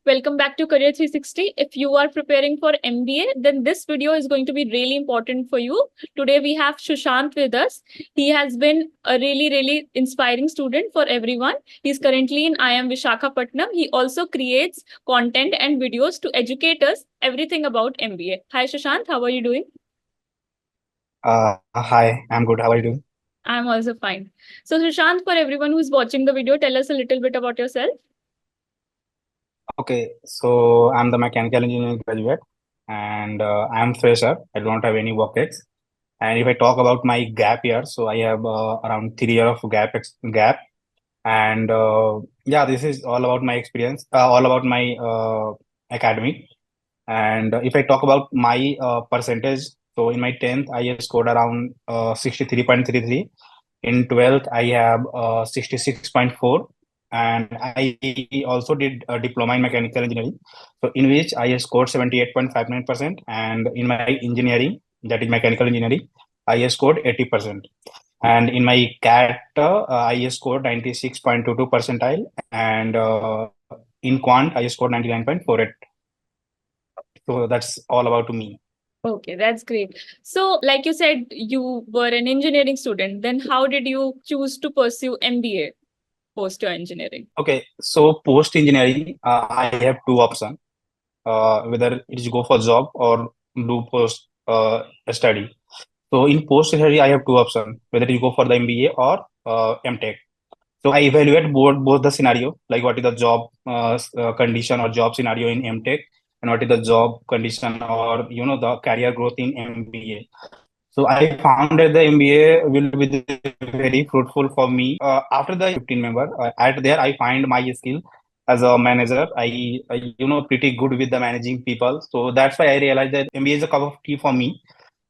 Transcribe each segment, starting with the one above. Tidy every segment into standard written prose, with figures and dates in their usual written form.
Welcome back to Career 360. If you are preparing for MBA, then this video is going to be really important for you. Today we have Sushant with us. He has been a really inspiring student for everyone. He's currently in IIM Visakhapatnam. He also creates content and videos to educate us everything about MBA. Hi Sushant, how are you doing? Hi, I'm good. How are you doing? I'm also fine. So Sushant, for everyone who's watching the video, tell us a little bit about yourself. Okay, so I'm the mechanical engineering graduate and I'm fresher. I don't have any work ex. And if I talk about my gap year, so I have around 3 years of gap. And yeah, this is all about my experience, all about my academic. And if I talk about my percentage, so in my 10th, I scored around 63.33. In 12th, I have 66.4. And I also did a diploma in mechanical engineering, so in which I scored 78.59%. And in my engineering, that is mechanical engineering, I scored 80%. And in my CAT, I scored 96.22 percentile. And in Quant, I scored 99.48. So that's all about me. Okay, that's great. So, like you said, you were an engineering student. Then, how did you choose to pursue MBA post your engineering? Okay, so post engineering, I have two options. Whether it is go for job or do post study. So in post study, I have two options, whether you go for the MBA or MTech. So I evaluate both the scenario, like what is the job condition or job scenario in MTech, and what is the job condition or the career growth in MBA. So I found that the MBA will be very fruitful for me. After the 15 member, at there I find my skill as a manager. I pretty good with the managing people. So that's why I realized that MBA is a cup of tea for me.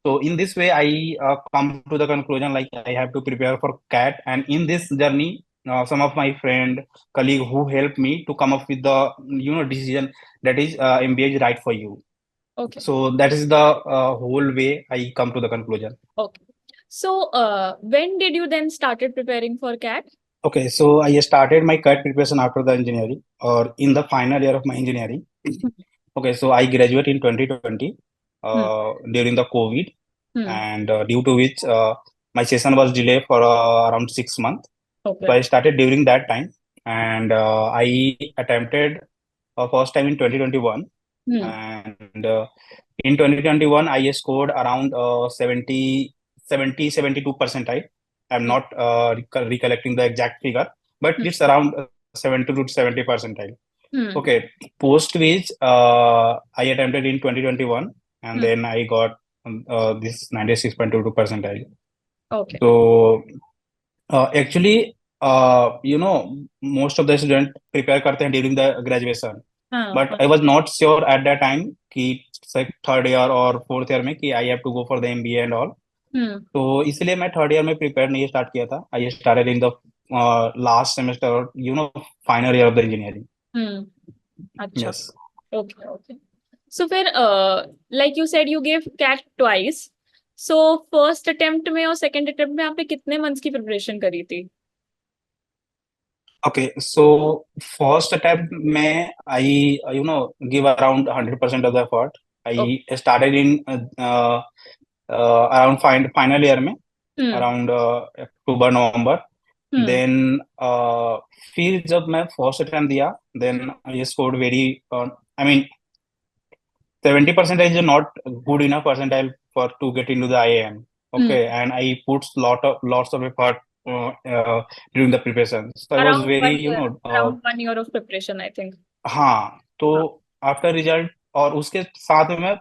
So in this way, I come to the conclusion like I have to prepare for CAT, and in this journey, some of my friend, colleague who helped me to come up with the decision that is MBA is right for you. Okay. So that is the whole way I come to the conclusion. Okay. So, when did you then started preparing for CAT? Okay, so I started my CAT preparation after the engineering or in the final year of my engineering. Okay, so I graduated in 2020 Hmm. during the COVID, Hmm. and due to which my session was delayed for around 6 months. Okay. So I started during that time, and I attempted first time in 2021, Hmm. and in 2021 I scored around 72 percentile. I'm Hmm. not recollecting the exact figure, but Hmm. it's around 70 to 70 percentile. Hmm. Okay, post which I attempted in 2021, and Hmm. then I got this 96.22 percentile. Okay. So actually, most of the students prepare करते हैं during the graduation, हाँ, but हाँ. I was not sure at that time कि like third year और fourth year में कि I have to go for the MBA and all. Hmm. तो इसलिए मैं थर्ड ईयर में प्रिपेयर नहीं स्टार्ट किया था. I started in the last semester or final year of the engineering. Hmm. अच्छा. Yes. Okay. Okay. So, फिर like you said, you gave CAT twice. So, first attempt में और second attempt में आपने कितने months की preparation करी थी? Okay, so first attempt में I give around 100% of the effort. Okay. I started in around final year में Hmm. around October November. Hmm. Then फिर जब मैं फर्स्ट अटेम्प्ट दिया, then I scored very, I mean 70% is not good enough percentile for to get into the IIM. Hmm. Okay, and I put lots of effort during the preparation. So I was Around very 1 year. Around 1 year of preparation, I think. हाँ, तो हाँ. After result और उसके साथ में मैं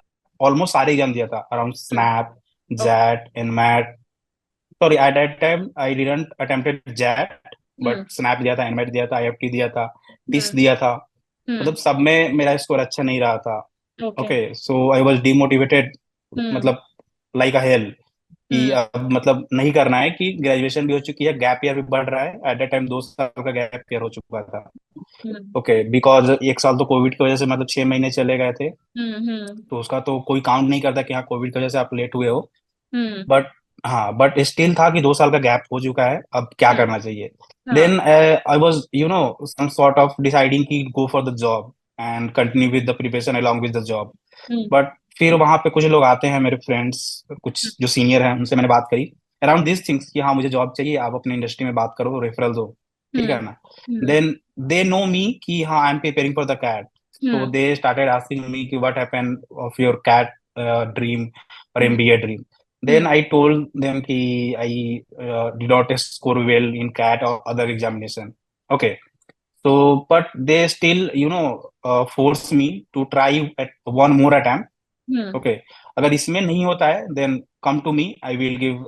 almost सारे exam दिया था around Hmm. SNAP, Okay. XAT, NMAT. Sorry, at that time I didn't attempted XAT, Hmm. But SNAP दिया था, एनमैट दिया था, आईएफटी दिया था, टिस Hmm. दिया था. Hmm. मतलब सब में मेरा स्कोर अच्छा नहीं रहा था. Okay. Okay, so I was demotivated, Hmm. मतलब लाइक अ हेल, कि Hmm. अब मतलब नहीं करना है, कि ग्रेजुएशन भी हो चुकी है, गैप ईयर भी बढ़ रहा है. एट दैट टाइम 2 साल का गैप ईयर हो चुका था. Hmm. ओके, बिकॉज एक साल तो कोविड की वजह से मतलब 6 महीने चले गए थे. Hmm. Hmm. तो उसका तो कोई काउंट नहीं करता कि हाँ कोविड की वजह से आप लेट हुए हो. Hmm. बट हाँ, बट स्टिल था कि 2 साल का गैप हो चुका है, अब क्या Hmm. करना चाहिए. हाँ. Then I was some sort of deciding कि go for the job. And continue with the preparation along with the job. Hmm but फिर वहां पे कुछ लोग आते हैं, मेरे फ्रेंड्स, कुछ जो सीनियर हैं, उनसे मैंने बात करी अराउंड दिस थिंग्स कि हाँ मुझे जॉब चाहिए, आप अपने इंडस्ट्री में बात करो, रेफरल दो, ठीक हम्म है ना। हम्म देन दे नो मी कि हाँ I am preparing for the CAT, so hmm they started asking me कि what happened of your CAT dream or hmm MBA dream. Then I told them कि I did not score well in CAT or other examination. Okay, so but they still force me to try at one more attempt. Hmm Okay, अगर इसमें नहीं होता है then come to me, I will give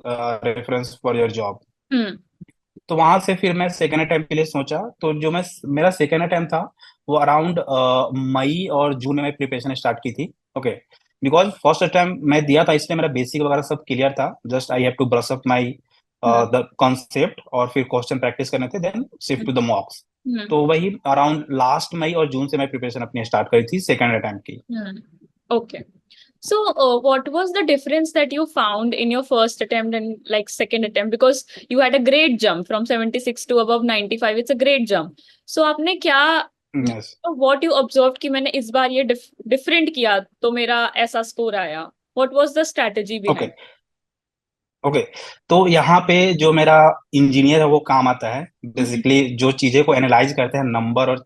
reference for your job. हम्म तो वहां से फिर मैं सेकेंड अटेम्प्ट के लिए सोचा, तो जो मैं मेरा सेकेंड अटेम्प्ट था वो अराउंड मई और जून में प्रिपरेशन स्टार्ट की थी। ओके, बिकॉज फर्स्ट अटेम्प्ट मैं दिया था इसलिए मेरा बेसिक वगैरह सब क्लियर था, just I have to brush up my hmm the concept और फिर क्वेश्चन प्रैक्टिस करने थे, then shift to the mocks. Hmm तो वही अराउंड लास्ट मई और जून से मैं प्रिपरेशन अपनी स्टार्ट करी थी सेकेंड अटेम्प्ट की। Okay. So, what was the difference that you found in your first attempt and like second attempt? Because you had a great jump from 76 to above 95. It's a great jump. So, आपने क्या yes. what you observed कि मैंने इस बार ये different किया तो मेरा ऐसा स्कोर आया? What was the strategy okay behind? Okay, तो यहाँ पे जो मेरा इंजीनियर है वो काम आता है, हम्म बेसिकली जो चीजें को एनालाइज करते हैं नंबर और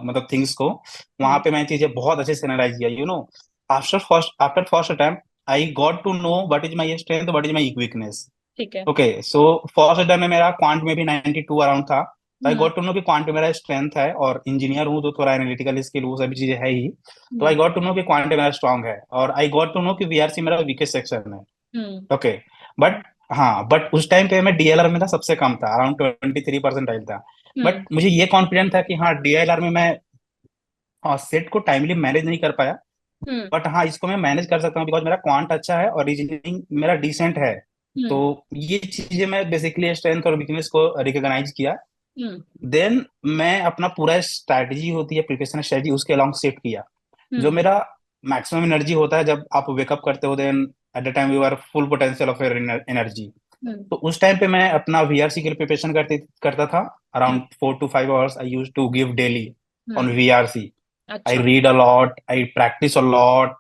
मतलब थिंग्स को। वहां हम्म पे मैंने चीजें बहुत अच्छे से एनालाइज किया, after first attempt I got to know what is my strength, what is my weakness. ठीक है। ओके, सो फर्स्ट अटेम्प्ट में मेरा क्वांट में भी 92 अराउंड था, तो आई हम्म गॉट टू नो कि क्वांट में मेरा स्ट्रेंथ है, और इंजीनियर हूँ तो थोड़ा एनालिटिकल स्किल वो सभी चीजें है ही। तो आई हम्म गॉट टू नो कि क्वांट मेरा स्ट्रांग है, और आई गॉट टू नो कि वीआरसी मेरा वीकेस्ट सेक्शन है। हम्म ओके, बट हाँ, बट उस टाइम पे मैं डीएलआर में था सबसे कम था, अराउंड 23% था। बट हम्म मुझे ये कॉन्फिडेंट था कि हाँ डीएलआर में मैं सेट को टाइमली मैनेज नहीं कर पाया, हम्म बट हाँ इसको मैं मैनेज कर सकता हूँ बिकॉज मेरा क्वांट अच्छा है और रीजनिंग मेरा डिसेंट है। तो हम्म ये चीजें मैं बेसिकली स्ट्रेंथ और वीकनेस को रिकॉग्नाइज किया। हम्म देन मैं अपना पूरा स्ट्रैटेजी होती है, प्रिपरेशन स्ट्रैटेजी, उसके अलॉन्ग सेट किया। जो हम्म मेरा मैक्सिमम एनर्जी होता है जब आप वेकअप करते हो, then at the time you are full potential of your energy. Hmm तो उस टाइम पे मैं अपना वीआरसी के लिए प्रिपरेशन करता था, hmm around 4 to 5 hours I use to give daily on hmm, VRC. I अच्छा। Read a lot, I practice a lot,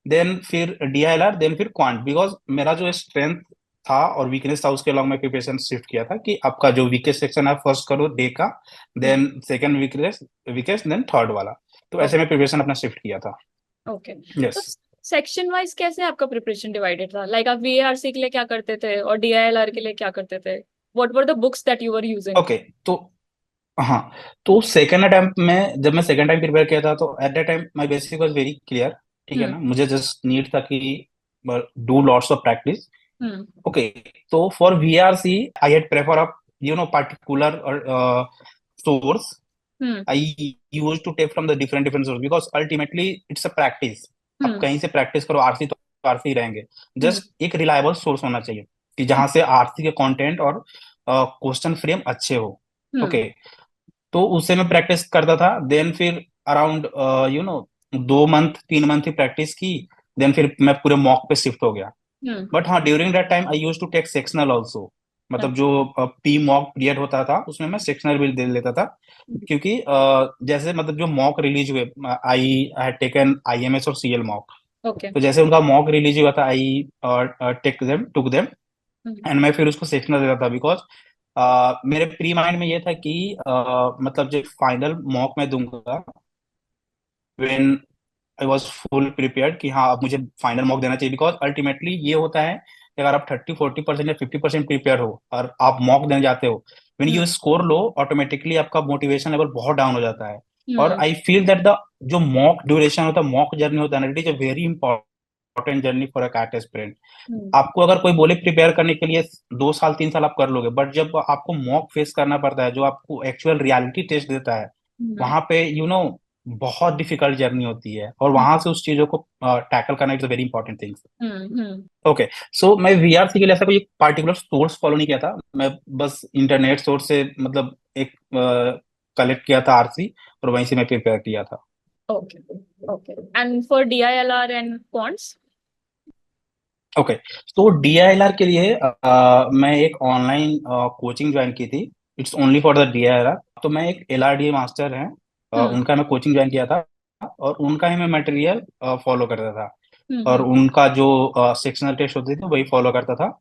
then फिर डीआईएलआर, देन फिर क्वांट, बिकॉज मेरा जो स्ट्रेंथ था और वीकनेस था उसके अलॉन्ग मैं प्रिपरेशन शिफ्ट किया था कि आपका जो वीकेस्ट सेक्शन है फर्स्ट करो डे का, hmm then second weakness weakest, then third वाला। तो ऐसे मैं प्रिपरेशन अपना शिफ्ट किया था। ओके। तो यस। सेक्शन वाइज कैसे आपका प्रिपरेशन डिवाइडेड था? लाइक आप वीएआरसी के लिए क्या करते थे और डीआईएलआर के लिए क्या करते थे? What were the books that you were using? Okay, तो हाँ, तो सेकंड अटेम्प्ट में जब मैं सेकंड टाइम प्रिपेयर किया था तो at that time my basic was very clear, ठीक है हम्म ना, मुझे जस्ट नीड था कि do lots of practice. Hmm okay, तो for VRC I had prefer a particular source. Hmm I used to take from the different source because ultimately it's a practice. आप हम्म कहीं से practice करो, RC तो RC रहेंगे, हम्म just एक reliable source होना चाहिए कि जहां से आरसी के कंटेंट और क्वेश्चन फ्रेम अच्छे हो। हम्म ओके, तो उससे मैं प्रैक्टिस करता था, देन फिर अराउंड 2 मंथ 3 मंथ की प्रैक्टिस की, देन फिर मैं पूरे मॉक पे शिफ्ट हो गया। हम्म, बट हाँ, during that time I use to take sectional also, मतलब अच्छा। जो पी मॉक पीरियड होता था उसमें मैं सेक्शनल भी दे लेता था, क्योंकि जैसे मतलब जो मॉक रिलीज हुए, आई हैड टेकन आईएमएस और सीएल मॉक, ओके। तो जैसे उनका मॉक रिलीज हुआ था I take them took them, hmm and मैं फिर उसको सेक्शनल देता था, बिकॉज मेरे प्री माइंड में ये था कि मतलब जो फाइनल मॉक मैं दूंगा, when I was full prepared कि हाँ अब मुझे फाइनल मॉक देना चाहिए, बिकॉज अल्टीमेटली ये होता है कि अगर आप 30-40% या 50% प्रिपेयर हो और आप मॉक देने जाते हो, when hmm you score low, automatically आपका मोटिवेशन लेवल बहुत डाउन हो जाता है। और hmm I feel that the जो मॉक ड्यूरेशन होता है, मॉक जर्नी होता है, it is a very important journey for a CAT aspirant. Hmm आपको अगर कोई बोले प्रिपेयर करने के लिए 2 साल 3 साल आप कर लोगे, बट जब आपको मॉक फेस करना पड़ता है जो आपको एक्चुअल रियलिटी टेस्ट देता है, हम्म वहां पे बहुत डिफिकल्ट जर्नी होती है, और वहां से उस चीजों को टैकल करना is a very important thing. Hmm okay, so मैं वीआरसी के लिए ऐसा कोई पार्टिकुलर सोर्स फॉलो नहीं किया था, मैं बस इंटरनेट सोर्स से मतलब एक कलेक्ट किया था आरसी, और वहीं से मैं प्रिपेयर किया था। Okay okay. And for DILR and quants? Okay, तो डीआईएलआर के लिए मैं एक ऑनलाइन कोचिंग ज्वाइन की थी, it's only for the DILR. तो मैं एक एलआरडी मास्टर है, हम्म उनका मैं कोचिंग ज्वाइन किया था और उनका ही मैं मटेरियल फॉलो करता था और हम्म उनका जो सेक्शनल टेस्ट होते थे वही फॉलो करता था।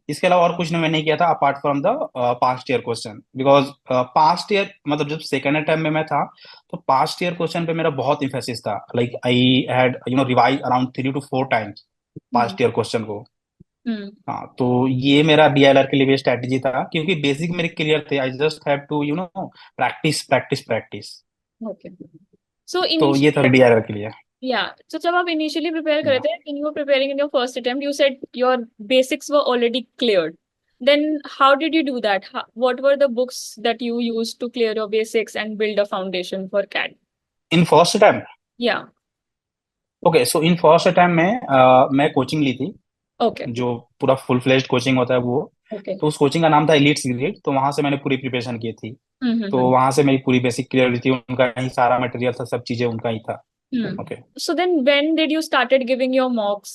इसके अलावा और कुछ मैंने नहीं किया था apart from the past year question, because past year मतलब जब सेकेंड टाइम में मैं था तो पास्ट ईयर क्वेश्चन पे मेरा बहुत इम्फेसिस था। Like I had revise around 3 to 4 times hmm past year question को। हम्म हाँ, तो ये मेरा डीएलआर के लिए भी स्ट्रैटेजी था क्योंकि बेसिक मेरे क्लियर थे। I just have to practice practice practice. Okay so तो ये था इनिशियली डीएलआर के लिए। या तो जब आप इनिशियली प्रिपेयर कर रहे Yeah. थे when you were preparing in your first attempt you said your basics were already cleared, then how did you do that? What were the books that you used to clear your basics and build a foundation for CAD? In first time, Yeah. Okay, so in first time में मैं coaching ली थी, Okay. जो पूरा full fledged coaching होता है वो। Okay. तो उस कोचिंग का नाम था एलिट्स ग्रेड, तो वहां से मैंने पूरी प्रिपरेशन की थी। तो Mm-hmm. वहां से मेरी पूरी बेसिक क्लियर हुई थी, उनका ही सारा मटेरियल था, सब चीजें उनका ही था। Hmm. Okay. So then when did you started giving your mocks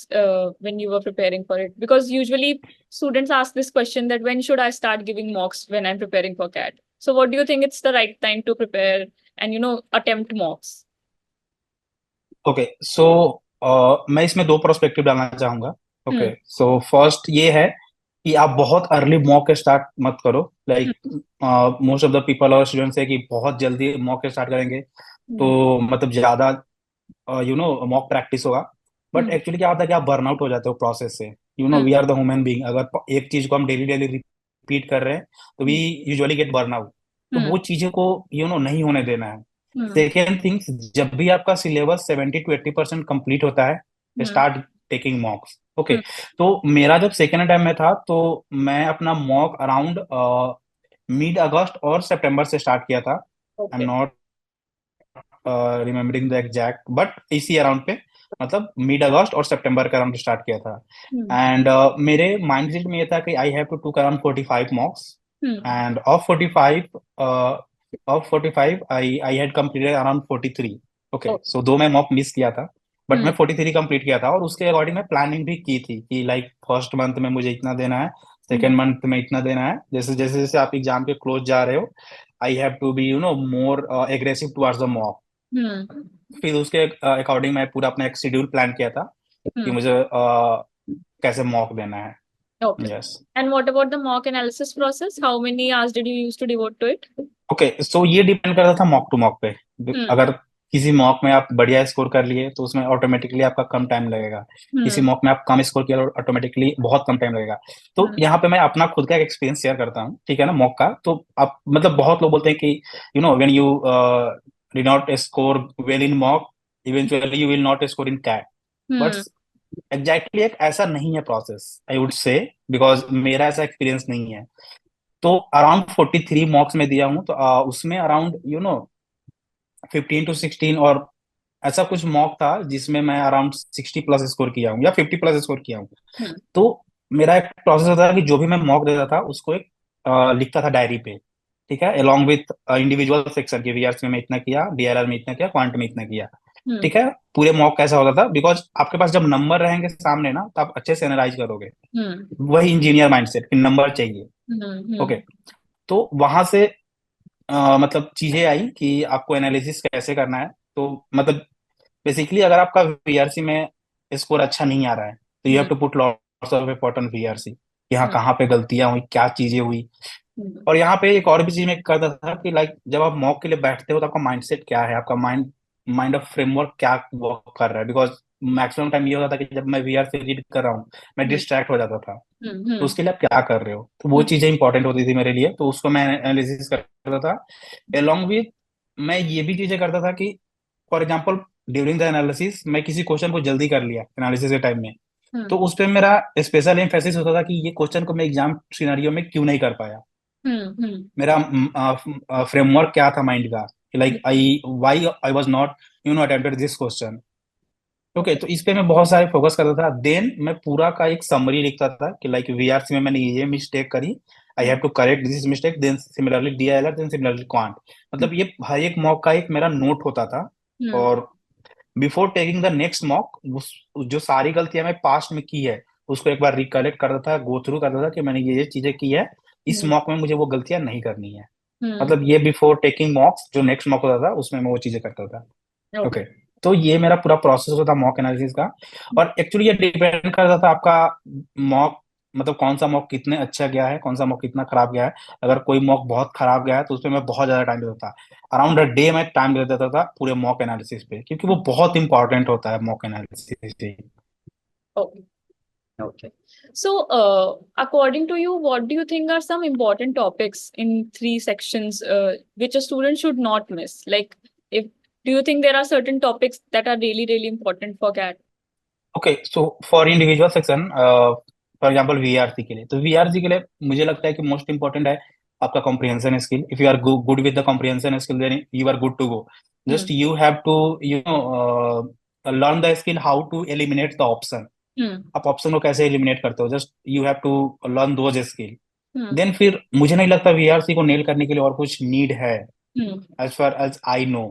when you were preparing for it? Because usually students ask this question that when should I start giving mocks when I'm preparing for CAD? So what do you think it's the right time to prepare and attempt mocks? Okay, so मैं इसमें दो perspective डालना चाहूंगा। Hmm. Okay, so first ये है कि आप बहुत अर्ली मॉक स्टार्ट मत करो। Hmm. Like most of the people और स्टूडेंट्स है कि बहुत जल्दी मॉक स्टार्ट करेंगे Hmm. तो मतलब ज्यादा मॉक प्रैक्टिस होगा। But Hmm. एक्चुअली क्या होता है कि आप बर्नआउट हो जाते हो प्रोसेस से। Hmm. We are the human being, अगर एक चीज को हम डेली डेली रिपीट कर रहे हैं तो we Hmm. Usually get burnout. तो Hmm. वो चीजों को नहीं होने देना है। Hmm. सेकेंड थिंग्स, जब भी आपका सिलेबस 70 to 80% कंप्लीट होता है Hmm. Start taking मॉक्स। Okay, Hmm. तो मेरा जब सेकेंड टाइम में था तो मैं अपना मॉक अराउंड मिड अगस्त और सितंबर से स्टार्ट किया था। I am Okay. Not remembering the exact, but इसी अराउंड पे मतलब मिड अगस्त और सितंबर का अराउंड स्टार्ट किया था। Hmm. एंड मेरे माइंड सेट में ये था कि I have to to around 45 mocks. Hmm. And of 45 I had completed around 43। Okay, Okay. So दो मैं मॉक मिस किया था बट Hmm. मैं 43 कंप्लीट किया था और उसके अकॉर्डिंग मैं प्लानिंग भी की थी कि लाइक फर्स्ट मंथ में मुझे इतना देना है, Hmm. सेकेंड मंथ में इतना देना है। जैसे जैसे जैसे आप एग्जाम के क्लोज जा रहे हो I have to be more aggressive towards the mock. Hmm. फिर उसके अकॉर्डिंग मैं पूरा अपना एक शेड्यूल प्लान किया था कि Hmm. मुझे कैसे मॉक देना है। Okay. Yes. And what about the mock analysis process? How many hours did you use to devote to it? Okay, so ये डिपेंड करता था मॉक टू मॉक पे। Hmm. अगर किसी मॉक में आप बढ़िया स्कोर कर लिए तो उसमें ऑटोमेटिकली आपका कम टाइम लगेगा। किसी Hmm. मॉक में आप कम स्कोर किया तो ऑटोमेटिकली बहुत कम टाइम लगेगा। तो Hmm. यहाँ पे मैं अपना खुद का एक एक्सपीरियंस शेयर करता हूँ, ठीक है ना, मॉक का। तो आप मतलब बहुत लोग बोलते हैं कि when you did not score well in mock, eventually you will not score in CAT। But Hmm. Exactly एक ऐसा नहीं है process, I would say, because मेरा ऐसा एक्सपीरियंस नहीं है। तो अराउंड 43 मॉक्स में दिया हूँ तो उसमें अराउंड 15 to 16 और ऐसा कुछ मॉक था जिसमें मैं अराउंड 60 प्लस स्कोर किया हूँ या 50 प्लस स्कोर किया हूँ। Hmm. तो मेरा एक प्रोसेस होता था कि जो भी मैं मॉक देता था उसको एक लिखता था डायरी पे, ठीक है, along विथ इंडिविजुअल सेक्शन की वीआरसी में इतना किया, डीआरआर में इतना किया, क्वांट में इतना किया। Hmm. ठीक है, पूरे मॉक कैसा होता था, बिकॉज आपके पास जब नंबर रहेंगे सामने ना तो आप अच्छे से एनालाइज करोगे। Hmm. वही इंजीनियर माइंडसेट कि नंबर चाहिए। Hmm. Okay, Hmm. तो वहां से मतलब चीजें आई कि आपको एनालिसिस कैसे करना है। तो मतलब बेसिकली अगर आपका वीआरसी में स्कोर अच्छा नहीं आ रहा है तो you have Hmm. To put lots of effort on VRC, यहाँ Hmm. कहाँ पे गलतियां हुई, क्या चीजें हुई। Hmm. और यहाँ पे एक और भी चीज मैं करता था कि लाइक जब आप मॉक के लिए बैठते हो तो आपका माइंडसेट क्या है, आपका माइंड माइंड ऑफ फ्रेमवर्क क्या वर्क कर रहा है। बिकॉज मैक्सिमम टाइम ये होता था कि जब मैं वीआरसी रीड कर रहा हूँ मैं Hmm. डिस्ट्रैक्ट हो जाता था। Hmm. तो Hmm. उसके लिए आप क्या कर रहे हो, तो वो Hmm. चीजें इंपॉर्टेंट होती थी मेरे लिए, तो उसको मैं एनालिसिस करता था। along with मैं ये भी चीजें करता था कि for example during the analysis मैं किसी क्वेश्चन को जल्दी कर लिया एनालिसिस के टाइम में, Hmm. तो उस पे मेरा स्पेशल एम्फेसिस होता था कि ये क्वेश्चन को मैं एग्जाम सिनेरियो में क्यों नहीं कर पाया। Hmm. Hmm. मेरा फ्रेमवर्क क्या था माइंड का, like I why I was not attempted this question. Okay, Okay. तो इस पे मैं बहुत सारे फोकस करता था। देन मैं पूरा का एक समरी लिखता था कि लाइक वीआरसी में मैंने ये मिस्टेक करी, I Hmm. Have to correct this mistake, then similarly DILR, then similarly quant. Hmm. मतलब ये हर एक मॉक का एक मेरा नोट होता था। Hmm. और before taking the next mock जो सारी गलतियां मैं पास्ट में की है उसको एक बार रिकलेक्ट करता था, गो थ्रू करता था कि मैंने ये चीजें की है, इस Hmm. मॉक में मुझे वो गलतियां नहीं करनी है। हम्म। मतलब ये बिफोर टेकिंग मॉक्स, जो नेक्स्ट मॉक होता था उसमें मैं वो चीजें करता था। ओके। ओके। तो ये मेरा पूरा प्रोसेस होता था मॉक एनालिसिस का। और एक्चुअली ये डिपेंड करता था आपका मॉक, मतलब कौन सा मॉक कितने अच्छा गया है, कौन सा मॉक कितना खराब गया है। अगर कोई मॉक बहुत खराब गया है तो उसपे मैं बहुत ज्यादा टाइम देता था। अराउंड अ डे मैं टाइम दे देता था पूरे मॉक एनालिसिस पे, क्योंकि वो बहुत इंपॉर्टेंट होता है mock analysis. Okay. Okay. So, according to you, what do you think are some important topics in three sections which a student should not miss? Like, if do you think there are certain topics that are really, really important for CAT? Okay, so for individual section, for example VRC के लिए, तो VRC के लिए मुझे लगता है कि most important है आपका comprehension skill. If you are good with the comprehension skill, then you are good to go. Hmm. Just you have to you know learn the skill how to eliminate the option. Hmm. आप option को कैसे eliminate करते हो, just you have to learn those skill. Hmm. Then फिर मुझे नहीं लगता VRC को नेल करने के लिए और कुछ नीड है, Hmm. As far as I know.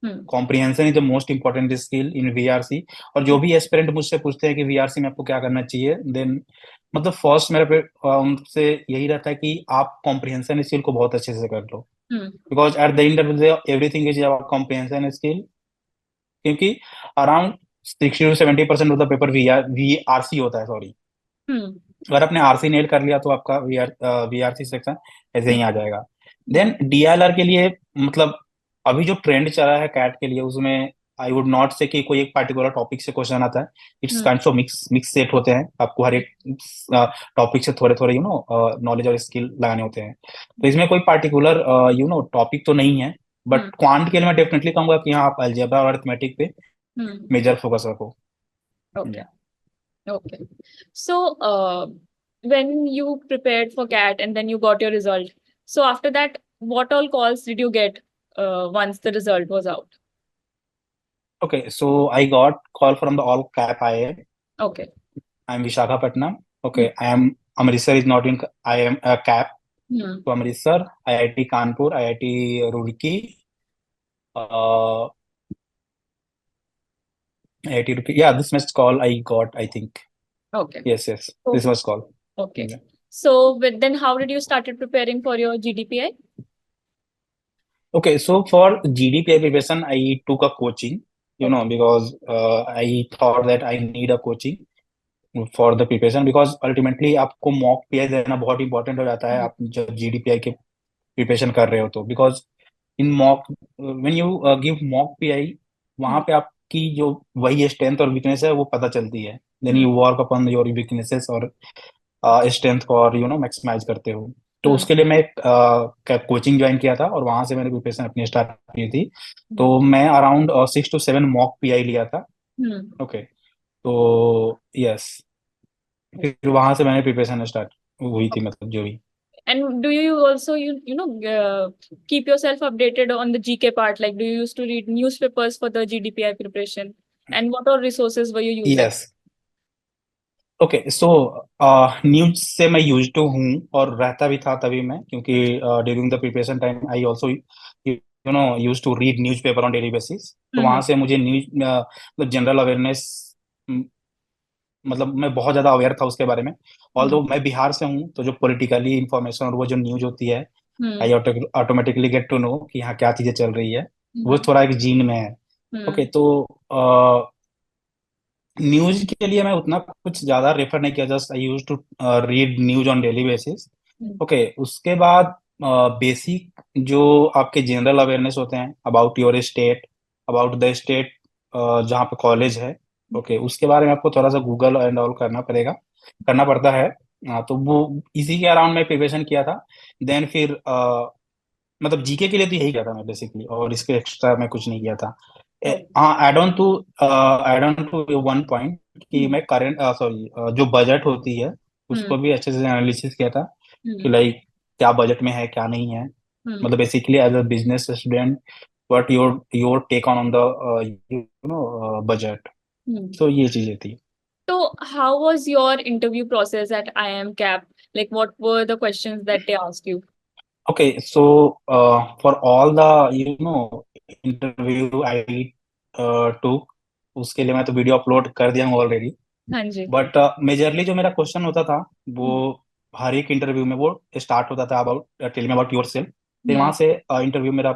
Hmm. Comprehension is the most important skill in VRC. और जो भी एस्पिरेंट मुझसे पूछते हैं कि वीआरसी में आपको क्या करना चाहिए, देन मतलब फर्स्ट मेरे पे उनसे यही रहता है कि आप कॉम्प्रिहेंशन स्किल को बहुत अच्छे से कर लो। Hmm. Because at the end of the day everything is about comprehension skill. क्योंकि around 60 to 70% of the paper VRC होता है, सॉरी। Hmm. अगर आपने आरसी नेल कर लिया तो आपका वीआरसी सेक्शन ऐसे ही आ जाएगा। Hmm. देन डीएलआर के लिए, मतलब अभी जो ट्रेंड चला है कैट के लिए, उसमें आई वुड नॉट से कि कोई एक पर्टिकुलर टॉपिक से क्वेश्चन आता है। It's Hmm. Kind of mix mix set होते हैं, आपको हर एक टॉपिक से थोड़े थोड़े नॉलेज और स्किल लगाने होते हैं। तो इसमें कोई पर्टिकुलर टॉपिक तो नहीं है। Hmm. बट क्वांट के लिए मैं डेफिनेटली कहूंगा कि हाँ, आप अलजेब्रा और अरिथमेटिक पे Hmm. मेजर फोकस रखो। Okay. Okay. So, when you prepared for CAT and then you got your result, so after that, what all calls did you get once the result was out? Okay, so I got call from the all cap IIM. Okay. I'm Vishakhapatnam. Hmm. Okay, I am Amritsar is not in. I am a cap Hmm. to Amritsar, IIT Kanpur, IIT Roorkee, uh, IIT Roorkee. Yeah, this much call I got. I think Okay. yes, yes. So, This was call. okay. Yeah. So, then how did you started preparing for your GDPI? Okay, so for GDPI preparation, I took a coaching. Okay. Because I thought that I need a coaching for the preparation, because ultimately आपको mock pi देना बहुत important हो जाता है Hmm. आप जब GDPI के preparation कर रहे हो तो। Because in mock, when you give mock pi, वहां Hmm. पे आपकी जो वही स्ट्रेंथ और वीकनेस है वो पता चलती है। Then Hmm. You work upon your weaknesses और स्ट्रेंथ को, और मैक्सिमाइज करते हो। तो Hmm. उसके लिए मैं एक कोचिंग ज्वाइन किया था और वहां से मैंने प्रिपरेशन अपनी स्टार्ट की थी। Hmm. तो मैं अराउंड 6 to 7 मॉक पीआई लिया था। Hmm. ओके, तो यस, फिर वहां से मैंने प्रिपरेशन स्टार्ट हुई थी, मतलब जो भी। And do you also keep yourself updated on the GK part? Like, do you used to read newspapers for the GDPI preparation? And what all resources were you using? Yes, okay, so news से मैं use to हूँ और रहता भी था तभी मैं, क्योंकि during the preparation time I also use to read newspaper on daily basis. तो Mm-hmm. वहां से मुझे न्यूज मतलब जनरल अवेयरनेस, मतलब मैं बहुत ज्यादा अवेयर था उसके बारे में। ऑल्दो मैं बिहार से हूँ, तो जो पॉलिटिकली इंफॉर्मेशन और वो जो न्यूज होती है, Mm-hmm. I automatically get to know कि यहाँ क्या चीजें चल रही है। वो Mm-hmm. थोड़ा एक जीन में है। ओके, तो न्यूज के लिए मैं उतना कुछ ज्यादा रेफर नहीं किया, just I use to read news on daily basis. Okay, उसके बाद बेसिक जो आपके जनरल अवेयरनेस होते हैं about your state, about the state जहाँ पे कॉलेज है, ओके, उसके बारे में आपको थोड़ा सा गूगल एंड ऑल करना पड़ता है। तो वो इसी के अराउंड में प्रिपरेशन किया था। देन फिर मतलब जीके के लिए तो यही किया था मैं बेसिकली, और इसके एक्स्ट्रा मैं कुछ नहीं किया था। Oh. हाँ, add on to one point कि मैं करंट सॉरी जो बजट होती है Mm-hmm. उसको भी अच्छे से एनालिसिस किया था कि Mm-hmm. लाइक क्या बजट में है क्या नहीं है। Mm-hmm. मतलब basically as a business student, what your take on the budget. Mm-hmm. तो ये चीजें थी। So, how was your interview process at IIM CAP? Like, what were the questions that they asked you? Okay, so for all the interview I took, उसके लिए मैं तो video upload कर दिया हूँ ऑलरेडी। हाँ जी। बट मेजरली जो मेरा क्वेश्चन होता था वो हम्म. हर एक इंटरव्यू में वो स्टार्ट होता था about tell me about yourself. फिर वहां हम्म। से इंटरव्यू मेरा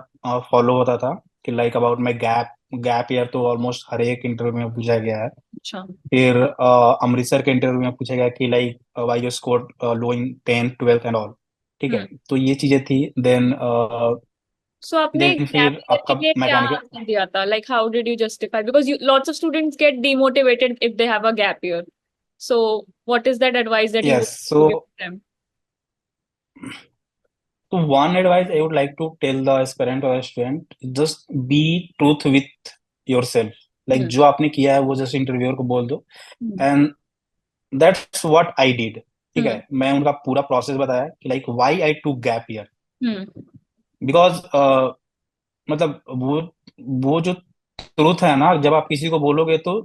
फॉलो होता था कि like about my gap gap year, तो ऑलमोस्ट हर एक इंटरव्यू में पूछा गया है। अच्छा। फिर अमृतसर के इंटरव्यू में पूछा गया कि like why your score low in 10th 12th and all. ठीक है, हम्म। तो ये चीजें थी। देन सो आपने देन गैप फिर ईयर के आपका लिए क्या मैकेनिकल। आंसर दिया था? Like how did you justify, because you lots of students get demotivated if they have a gap year, so what is that advice that you yes, would so to give them? तो one advice I would like to tell the aspirant और student, just be truth with yourself. Like Hmm. जो आपने किया है वो just interviewer को बोल दो। Hmm. And that's what I did. ठीक Hmm. है, मैं उनका पूरा प्रोसेस बताया कि like why I to gap year. Hmm. Because मतलब वो जो ट्रूथ है ना, जब आप किसी को बोलोगे तो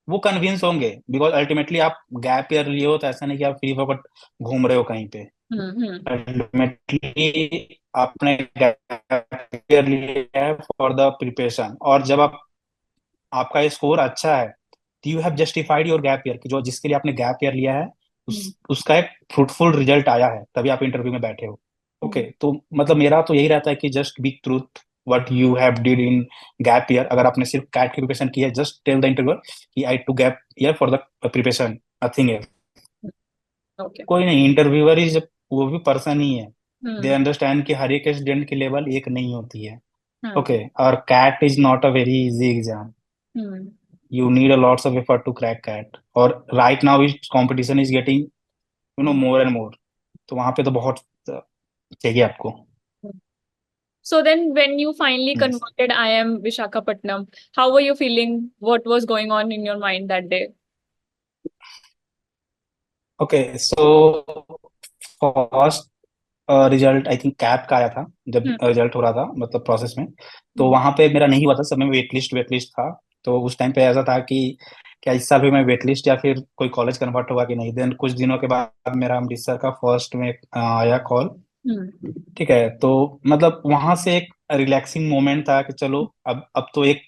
वो कन्विंस होंगे। बिकॉज अल्टीमेटली आप गैप ईयर लिए हो तो ऐसा नहीं कि आप फ्री फोकट घूम रहे हो कहीं पे। Hmm. Hmm. अल्टीमेटली आपने गैप ईयर लिया है फॉर द प्रिपरेशन, और जब आप आपका स्कोर अच्छा है तो you have justified your gap year, कि जो जिसके लिए आपने गैप ईयर लिया है Hmm. उसका एक फ्रूटफुल रिजल्ट आया है, तभी आप इंटरव्यू में बैठे हो। Okay, Hmm. तो मतलब मेरा तो यही रहता है कि just be truth what you have did in gap year. अगर आपने सिर्फ कैट की प्रिपरेशन की है, जस्ट टेल द इंटरव्यूअर कि I to gap year for the preparation, nothing else. Okay. कोई नहीं, इंटरव्यूअर इज वो भी पर्सन ही है। दे Hmm. अंडरस्टैंड कि हर एक स्टूडेंट की लेवल एक नहीं होती है। Hmm. ओके, और CAT is not a very easy exam. Hmm. you need a lots of effort to crack cat, और right now is competition is getting more and more। तो वहां पे तो बहुत चाहिए आपको। So then, when you finally Yes. converted IIM Visakhapatnam, how were you feeling? What was going on in your mind that day? Okay, so first result I think cap का आया था, जब Hmm. रिजल्ट हो रहा था मतलब process में। तो Hmm. वहां पे मेरा नहीं हुआ था, सब में वेट लिस्ट था। तो उस टाइम पे ऐसा था कि क्या इस साल भी मैं वेट लिस्ट या फिर कोई कॉलेज कन्वर्ट होगा कि नहीं। देन कुछ दिनों के बाद मेरा अमृतसर का फर्स्ट में आया कॉल। Hmm. ठीक है, तो मतलब वहां से एक रिलैक्सिंग मोमेंट था कि चलो अब तो एक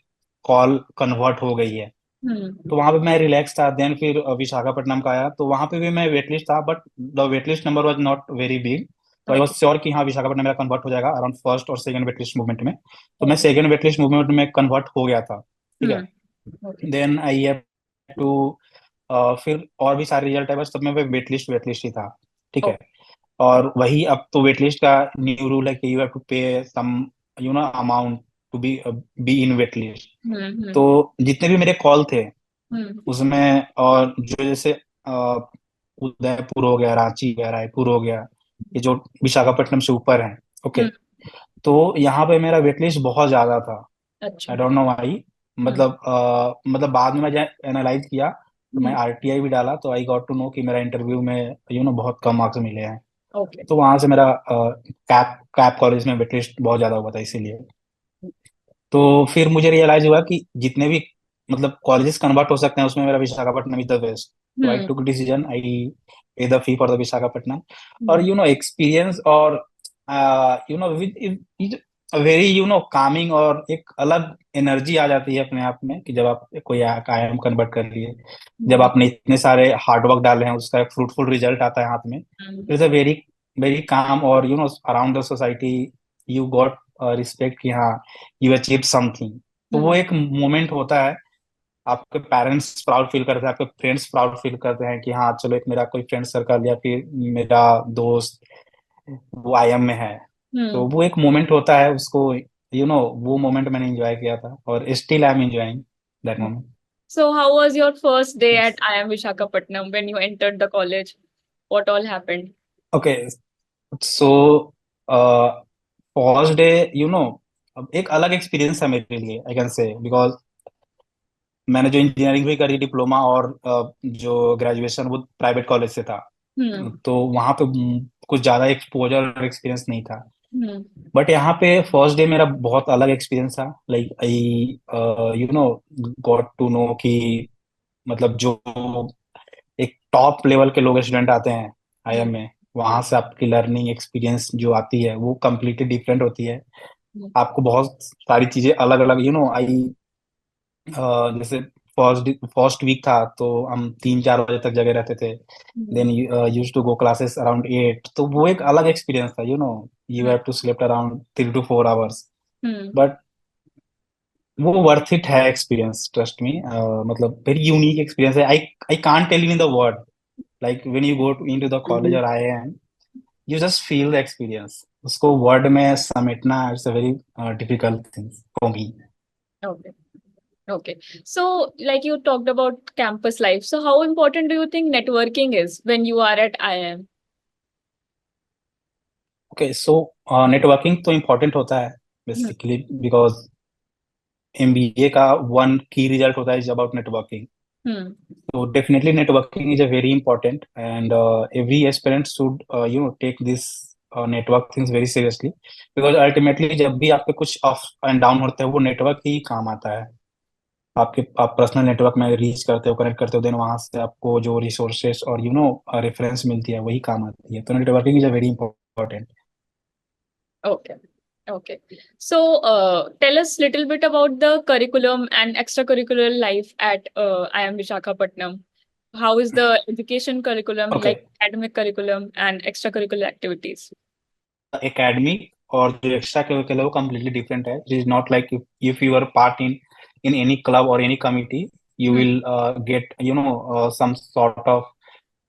कॉल कन्वर्ट हो गई है। Hmm. तो वहां पे मैं रिलैक्स था। देन फिर विशाखापट्टनम का आया, तो वहां पे भी मैं वेटलिस्ट था, but the waitlist number was not very big. तो आई वाज Okay. श्योर कि हाँ विशाखापट्टनम मेरा कन्वर्ट हो जाएगा अराउंड फर्स्ट और सेकंड वेटलिस्ट मूवमेंट में। तो मैं Okay. सेकंड वेटलिस्ट मूवमेंट में कन्वर्ट हो गया था। ठीक है, Hmm. Okay. Then I have to फिर और भी सारे रिजल्ट है, बस तब मैं वेटलिस्ट ही था। ठीक है, Okay. और वही अब तो वेटलिस्ट का न्यू रूल है कि you have to pay some amount to be in waitlist. Hmm. Hmm. तो जितने भी मेरे कॉल थे Hmm. उसमें, और जो जैसे उदयपुर हो गया, रांची हो गया, रायपुर हो गया, ये जो विशाखापट्टनम से ऊपर है। Okay, Hmm. तो यहाँ पे मेरा वेटलिस्ट बहुत ज्यादा था। अच्छा। I don't know why. Hmm. मतलब बाद में मैं जब एनालाइज किया तो मैं Hmm. आरटीआई भी डाला, तो आई गॉट टू नो कि मेरा इंटरव्यू में बहुत कम मार्क्स मिले हैं। Okay. तो वहां से मेरा कैप कैप कॉलेज में वेटलिस्ट बहुत ज्यादा हुआ था इसीलिए। तो फिर मुझे रियलाइज हुआ कि जितने भी मतलब कॉलेजेस कन्वर्ट हो सकते हैं उसमें मेरा विशाखापट्टनम इज द बेस्ट। तो आई Hmm. टुक डिसीजन, आई पे the fee for the Visakhapatnam. और Hmm. एक्सपीरियंस और विद वेरी कामिंग, और एक अलग एनर्जी आ जाती है अपने आप में कि जब आप कोई आईएम कन्वर्ट कर लिए, जब Hmm. आपने इतने सारे हार्डवर्क डाले हैं उसका एक फ्रूटफुल रिजल्ट आता है हाथ में। Hmm. It's a very very काम, और around the society you got respect कि हाँ यू अचीव समथिंग। तो वो Hmm. एक मोमेंट होता है। आपके पेरेंट्स प्राउड फील करते हैं, आपके फ्रेंड्स प्राउड फील करते हैं कि हाँ चलो एक मेरा कोई फ्रेंड सर्कल या फिर मेरा दोस्त वो आईएम में है। तो Hmm. वो एक मोमेंट होता है, उसको वो मोमेंट मैंने एंजॉय किया था, और still I am enjoying that moment. So, how was your first day at yes. IIM Visakhapatnam when you entered the college? What all happened? Okay, so first day एक अलग एक्सपीरियंस है मेरे लिए, I can say, because मैंने जो engineering भी करी diploma और जो ग्रेजुएशन वो प्राइवेट कॉलेज से था। Hmm. तो वहाँ पे कुछ ज़्यादा एक्सपोजर और एक्सपीरियंस नहीं था। Hmm. बट यहाँ पे फर्स्ट डे मेरा बहुत अलग एक्सपीरियंस था। Like I got to know कि मतलब जो एक टॉप लेवल के लोग स्टूडेंट आते हैं आईएम Hmm. में, वहाँ से आपकी लर्निंग एक्सपीरियंस जो आती है वो कम्प्लीटली डिफरेंट होती है। Hmm. आपको बहुत सारी चीज़ें अलग अलग आई जैसे फर्स्ट वीक था तो हम 3-4 बजे तक जगे रहते थे। Hmm. Then use to go classes around 8, तो वो एक अलग एक्सपीरियंस था। you Hmm. have to sleep around 3 to 4 hours. Hmm. But वो वर्थ इट है एक्सपीरियंस, ट्रस्ट मी। मतलब वेरी यूनिक एक्सपीरियंस है। I can't tell in the word, like when you go into the college और IIM, you just feel the experience. उसको word में समेटना it's a very difficult thing for me. Okay. Okay. So, like you talked about campus life. So, how important do you think networking is when you are at IIM? Okay, so networking तो important होता है Hmm. Basically, because MBA का one की result होता है is about networking. Hmm. So definitely networking is a very important, and every aspirant should take this network things very seriously, because ultimately जब भी आप पे कुछ अप एंड डाउन होते हैं वो नेटवर्क ही काम आता है। आप पर्सनल नेटवर्क में रीच करते हो, कनेक्ट करते हो, देन वहां से आपको जो रिसोर्सेस और रेफरेंस मिलती है वही काम आती है। तो networking is a very important. Okay. Okay. So, tell us little bit about the curriculum and extracurricular life at IIM Visakhapatnam. How is the education curriculum, ओके, like academic curriculum and extracurricular activities? Academic और जो extracurricular है वो completely different है। It is not like if you are part in in any club और any committee you Hmm. Will get some sort of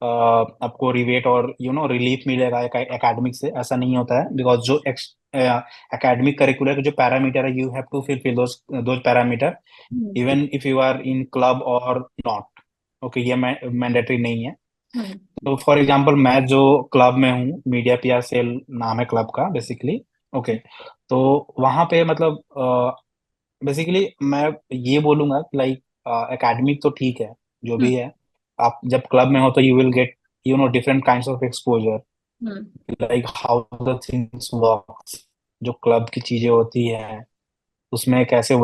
आपको रिवेट और relief मिलेगा एकेडमिक से। ऐसा नहीं होता है, बिकॉज जो एकेडमिक करिकुलर के जो पैरामीटर है, you have to fulfil those parameter Hmm. Even if you are in club और नॉट। ओके, ये मैंडेटरी नहीं है। Hmm. तो फॉर एग्जांपल मैं जो क्लब में हूँ, मीडिया पीआर सेल नाम है क्लब का बेसिकली। ओके, तो वहां पे मतलब बेसिकली मैं ये बोलूंगा कि लाइक एकेडमिक तो ठीक है जो Hmm. भी है। आप जब क्लब में हो तो you will get different kinds of exposure, Hmm. Like how the things work, जो क्लब की चीजें होती है उसमें कैसे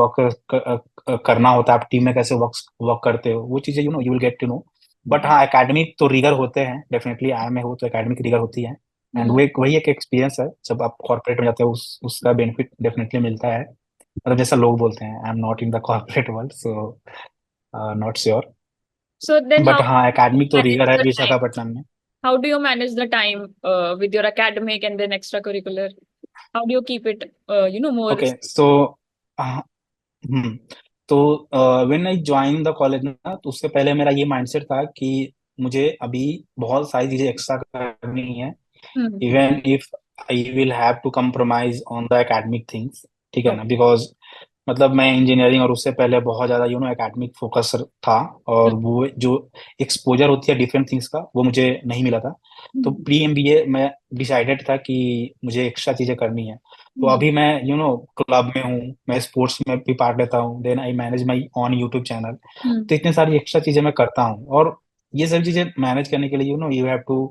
करना होता है, आप टीम में कैसे वर्क वर्क करते हो, वो चीजें you will get to know. But Hmm. हाँ, एकेडमिक तो रिगर होते हैं डेफिनेटली। आई में हो तो एकेडमिक रिगर होती है, एंड Hmm. वही एक एक्सपीरियंस है। जब आप कॉर्पोरेट में जाते हो उसका बेनिफिट डेफिनेटली मिलता है। मतलब जैसा लोग बोलते हैं, I am not in the corporate world so not sure. So then, but how हाँ, एकेडमिक तो manage रिगर है the time? विशाखापट्टनम में। How do you manage the time with your academic and then extracurricular? How do you keep it, more? Okay, so hmm तो when I join the college ना, तो उससे पहले मेरा ये माइंडसेट था कि मुझे अभी बहुत सारी चीजें एक्स्ट्रा करनी है, Hmm. Even if I will have to compromise on the academic things. ठीक है ना, Okay. बिकॉज मतलब मैं इंजीनियरिंग और उससे पहले बहुत ज्यादा एकेडमिक फोकस था, और वो जो एक्सपोजर होती है डिफरेंट थिंग्स का वो मुझे नहीं मिला था। तो Hmm. प्री MBA में डिसाइडेड था कि मुझे एक्स्ट्रा चीजें करनी है। तो Hmm. अभी मैं क्लब में हूँ, मैं स्पोर्ट्स में भी पार्ट लेता हूँ, then I manage my own YouTube channel. Hmm. तो इतनी सारी एक्स्ट्रा चीजें मैं करता हूँ, और ये सब चीजें मैनेज करने के लिए you have to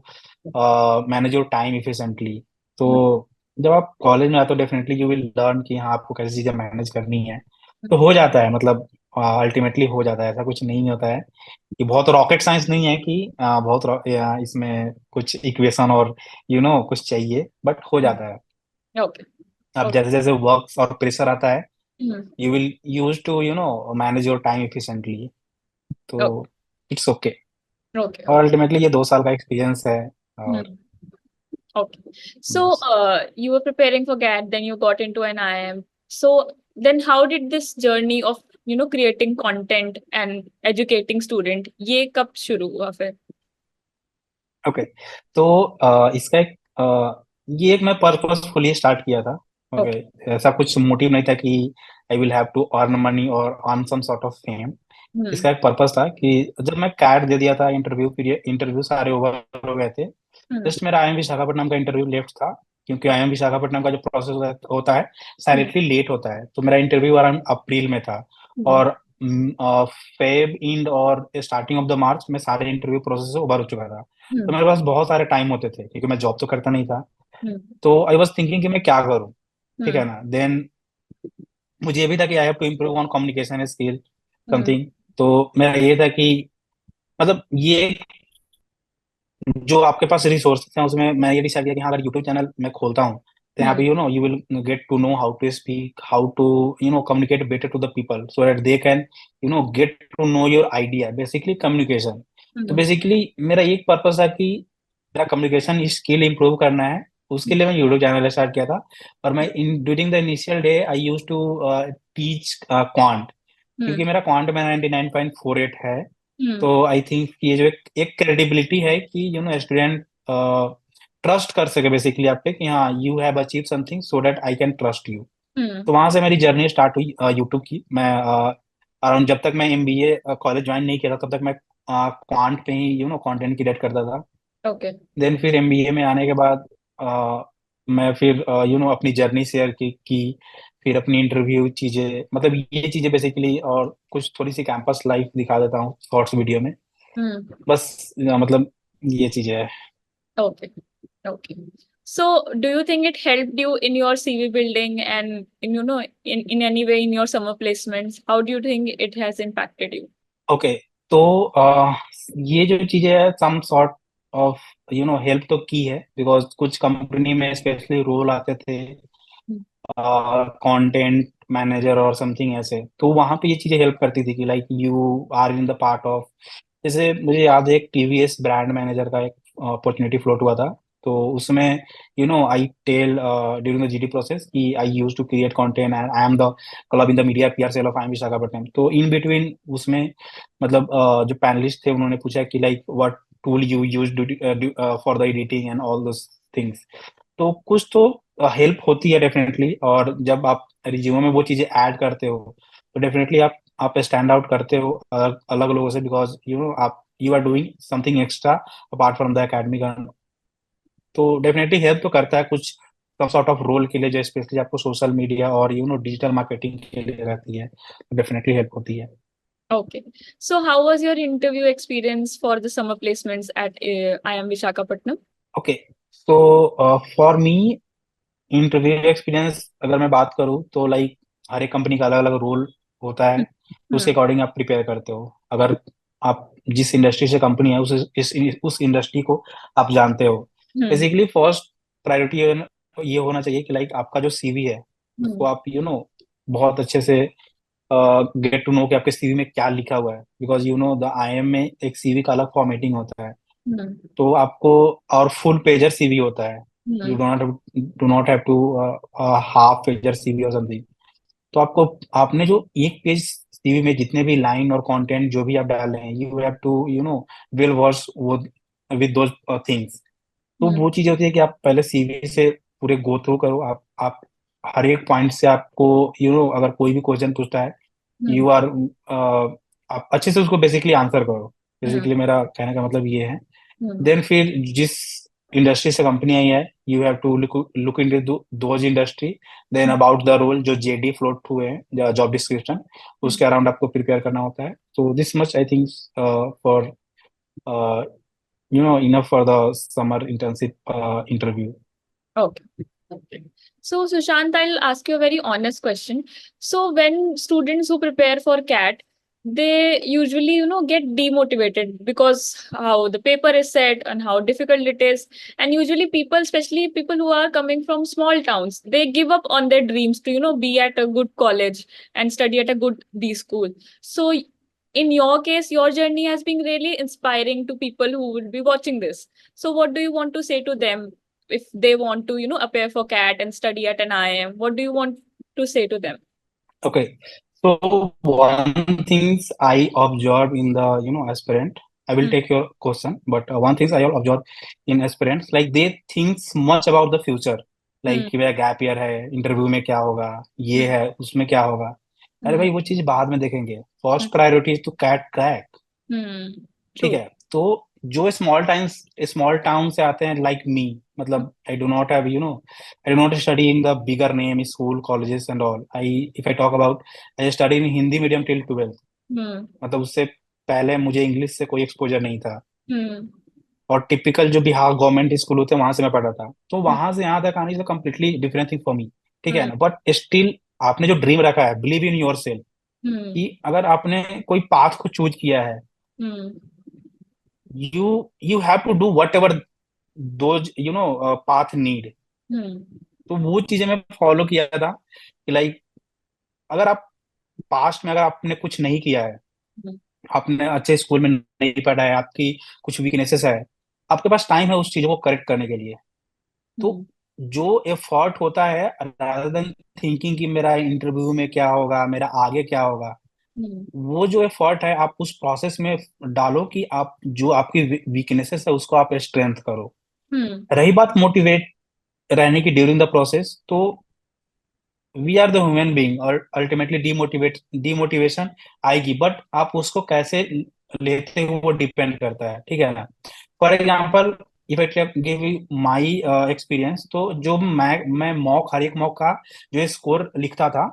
manage your time efficiently. तो Hmm. जब आप कॉलेज में आते हो डेफिनेटली यू विल लर्न कि हाँ आपको कैसी चीजें मैनेज करनी है। तो हो जाता है, मतलब अल्टीमेटली हो जाता है, ऐसा कुछ नहीं होता है। ये बहुत रॉकेट साइंस नहीं है कि इसमें कुछ इक्वेशन और कुछ चाहिए, बट हो Hmm. जाता है। Okay. अब Okay. जैसे जैसे वर्क और प्रेशर आता है, Hmm. You will use to manage your time efficiently. तो Okay. It's okay. Okay. और Okay. अल्टीमेटली ये 2 साल का एक्सपीरियंस है। और Hmm. Okay. So, yes. you were preparing for GAT, then you got into an IIM. So, then how did this journey of, creating content and educating student, ये कब शुरू हुआ फिर? ओके, तो इसका एक ये एक मैं पर्पसफुली स्टार्ट किया था। Okay, Okay. ऐसा कुछ मोटिव नहीं था कि I will have to earn money और earn some sort of fame. Hmm. इसका एक पर्पस था कि जब मैं कैट दे दिया था, इंटरव्यू सारे ओवर हो गए थे, Hmm. जस्ट मेरा IIM विशाखापट्टनम का इंटरव्यू लेफ्ट था। क्योंकि IIM विशाखापट्टनम का जो प्रोसेस होता है Hmm. साइलेंटली लेट होता है, तो मेरा इंटरव्यू अराउंड अप्रैल में था। Hmm. और फेब इंड और स्टार्टिंग ऑफ द मार्च में सारे इंटरव्यू प्रोसेस से उभर चुका था। तो Hmm. मेरे पास बहुत सारे टाइम होते थे, क्योंकि मैं जॉब तो करता नहीं था। Hmm. तो आई वॉज थिंकिंग कि मैं क्या करूँ। ठीक Hmm. है ना, देन मुझे ये भी था कि I have to improve on communication skill Hmm. Something. तो मेरा ये था कि मतलब ये जो आपके पास रिसोर्सेज हैं उसमें मैं ये डिसाइड किया कि हाँ, अगर यूट्यूब चैनल मैं खोलता हूँ तो यहाँ पे Hmm. You will get to know how to speak, how to communicate better to the people, so that they can get to know your idea, basically communication. तो Hmm. बेसिकली मेरा एक purpose है कि मेरा कम्युनिकेशन स्किल इंप्रूव करना है, उसके लिए मैं यूट्यूब चैनल स्टार्ट किया था। और मैं in during the initial day I use to teach quant, क्योंकि हम्म मेरा क्वांट में 99.48 है। हम्म तो आई थिंक ये जो एक क्रेडिबिलिटी है कि स्टूडेंट ट्रस्ट कर सके बेसिकली आप पे कि हाँ you have achieve something so that I can trust you. Hmm तो वहां से मेरी जर्नी स्टार्ट हुई यूट्यूब की। मैं अराउंड जब तक मैं एमबीए कॉलेज ज्वाइन नहीं किया था तब तक मैं क्वांट पे ही कंटेंट क्रिएट करता था। ओके देन फिर एमबीए में आने के बाद अ, मैं फिर अपनी जर्नी शेयर की। फिर अपनी इंटरव्यू चीजें, मतलब ये चीजें बेसिकली, और कुछ थोड़ी सी कैंपस लाइफ दिखा देता हूँ शॉर्ट्स वीडियो में। हम्म बस मतलब ये चीजें है। Okay okay so do you think it helped you in your CV building and in any way in your summer placements? How do you think it has impacted you? Okay, तो ये जो चीजें है सम सॉर्ट ऑफ हेल्प तो की है, because कुछ company में स्पेशली रोल आते थे Hmm. कंटेंट मैनेजर और समथिंग ऐसे, तो वहां पे ये चीजें हेल्प करती थी कि like you are in the part of. जैसे मुझे याद है एक टीवीएस ब्रांड मैनेजर का एक अपॉर्चुनिटी फ्लोट हुआ था। तो उसमें I tell during the GD process कि I use to create content and I am the club in the media PR cell of I am Visakhapatnam. तो इन बिटवीन उसमें मतलब जो पैनलिस्ट थे उन्होंने पूछा कि like what tool you use for the editing and all those things. तो कुछ तो हेल्प होती है डेफिनेटली। और जब आप रिज्यूमे में वो चीजें ऐड करते हो तो डेफिनेटली आप स्टैंड आउट करते हो अलग अलग लोगों से, बिकॉज आप you are doing something extra apart from the academic. तो डेफिनेटली हेल्प तो करता है कुछ सब सॉर्ट ऑफ रोल के लिए, जो स्पेशली आपको सोशल मीडिया और डिजिटल मार्केटिंग के लिए रहती है, तो डेफिनेटली हेल्प होती है। Okay. So how was your interview experience for the summer placements at IIM Visakhapatnam? Okay, तो फॉर मी इंटरव्यू एक्सपीरियंस अगर मैं बात करूँ तो लाइक हर एक कंपनी का अलग अलग रोल होता है, तो उसके Hmm. अकॉर्डिंग आप प्रिपेयर करते हो। अगर आप जिस इंडस्ट्री से कंपनी है उस इंडस्ट्री को आप जानते हो। Hmm. बेसिकली फर्स्ट प्रायोरिटी ये होना चाहिए कि लाइक आपका जो सीवी है उसको Hmm. आप बहुत अच्छे से गेट टू नो कि आपके सीवी में क्या लिखा हुआ है, बिकॉज द आईएम में एक सीवी का अलग फॉर्मेटिंग होता है। Hmm. तो आपको, और फुल पेजर सीवी होता है। You Hmm. Do not have to half pager CV और समथिंग। तो आपको, आपने जो एक पेज सीवी में जितने भी लाइन और कंटेंट जो भी आप डाल रहे हैं, you have to well versed with those things. तो Hmm. वो चीज होती है कि आप पहले सीवी से पूरे गो थ्रू करो। आप हर एक पॉइंट से आपको अगर कोई भी क्वेश्चन पूछता है, Hmm. यू आर आप अच्छे से उसको बेसिकली आंसर करो। Hmm. बेसिकली मेरा कहने का मतलब ये है। Hmm. देन फिर जिस इंडस्ट्री से कंपनी आई है, you have to look into those industry. Then about the role जो जेडी फ्लोट हुए हैं, जॉब डिस्क्रिप्शन, Hmm. उसके अराउंड आपको प्रिपेयर करना होता है। तो this much I think for enough for the summer internship interview. Okay. Okay. So, Sushant, I'll ask you a very honest question. So, when students who prepare for CAT, they usually, get demotivated because how the paper is set and how difficult it is. And usually people, especially people who are coming from small towns, they give up on their dreams to, be at a good college and study at a good D school. So, in your case, your journey has been really inspiring to people who will be watching this. So, what do you want to say to them if they want to, appear for CAT and study at an IIM? What do you want to say to them? Okay. So one things I observe in the aspirant, I will Hmm. take your question, but one things I observe in aspirants, like they think much about the future, Hmm. like कि मेरा gap year है, interview में क्या होगा, ये Hmm. है उसमें क्या होगा। अरे Hmm. भाई वो चीज बाद में देखेंगे, first Hmm. Priority is to CAT crack. Hmm. ठीक True. है। तो जो स्मॉल टाउन से आते हैं लाइक मी, मतलब I do not have I do not study in the bigger name school colleges and all. I if I talk about, I study in Hindi medium till 12th। Hmm. मतलब उससे पहले मुझे English से कोई exposure नहीं था। Hmm. और typical जो बिहार गवर्नमेंट स्कूल होते हैं वहां से मैं पढ़ा था, तो Hmm. वहां से यहाँ तक आने से कम्प्लीटली डिफरेंट थिंग फॉर मी। ठीक है Hmm. ना, बट स्टिल आपने जो ड्रीम रखा है, believe in your self, Hmm. कि अगर आपने कोई पाथ को चूज किया है, Hmm. You you have to do whatever those path need. Hmm. तो वो चीजें मैं फॉलो किया था कि लाइक अगर आप पास्ट में अगर आपने कुछ नहीं किया है, Hmm. आपने अच्छे स्कूल में नहीं पढ़ा है, आपकी कुछ वीकनेसेस है, आपके पास टाइम है उस चीजों को करेक्ट करने के लिए। तो Hmm. जो एफर्ट होता है rather than थिंकिंग कि मेरा इंटरव्यू में क्या होगा, मेरा आगे क्या होगा, हम्म वो जो एफर्ट है आप उस प्रोसेस में डालो कि आप जो आपकी वीकनेसेस है उसको आप स्ट्रेंथ करो। हम्म रही बात मोटिवेट रहने की ड्यूरिंग द प्रोसेस, तो we are the human being और अल्टीमेटली डिमोटिवेशन आएगी, बट आप उसको कैसे लेते हो वो डिपेंड करता है, ठीक है ना। For example, if I give you my experience, तो जो मैं मॉक हर एक मॉक का जो स्कोर लिखता था,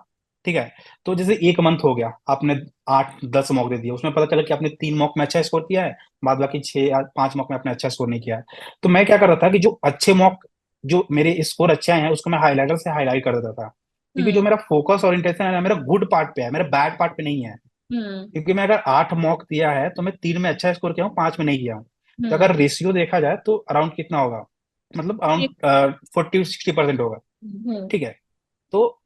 ठीक है। तो जैसे एक मंथ हो गया, आपने 8-10 मॉक दे दिए, उसमें पता चला कि आपने 3 मॉक में अच्छा स्कोर किया है, बाद बाकी 6 या 5 मॉक में आपने अच्छा स्कोर नहीं किया है। तो मैं क्या कर रहा था कि जो अच्छे मॉक, जो मेरे स्कोर अच्छे आए हैं, उसको मैं हाईलाइटर से हाईलाइट कर देता था, क्योंकि जो हम्म मेरा फोकस और इंटेंशन है ना, मेरा गुड पार्ट पे है, मेरा बैड पार्ट पे नहीं है। हम्म क्योंकि मैं अगर 8 मॉक दिया है तो मैं 3 में अच्छा स्कोर किया हूँ, 5 में नहीं किया हूँ। तो हम्म अगर रेशियो देखा जाए तो अराउंड कितना होगा, मतलब एक- अराउंड 40-60% होगा, हम्म ठीक है। तो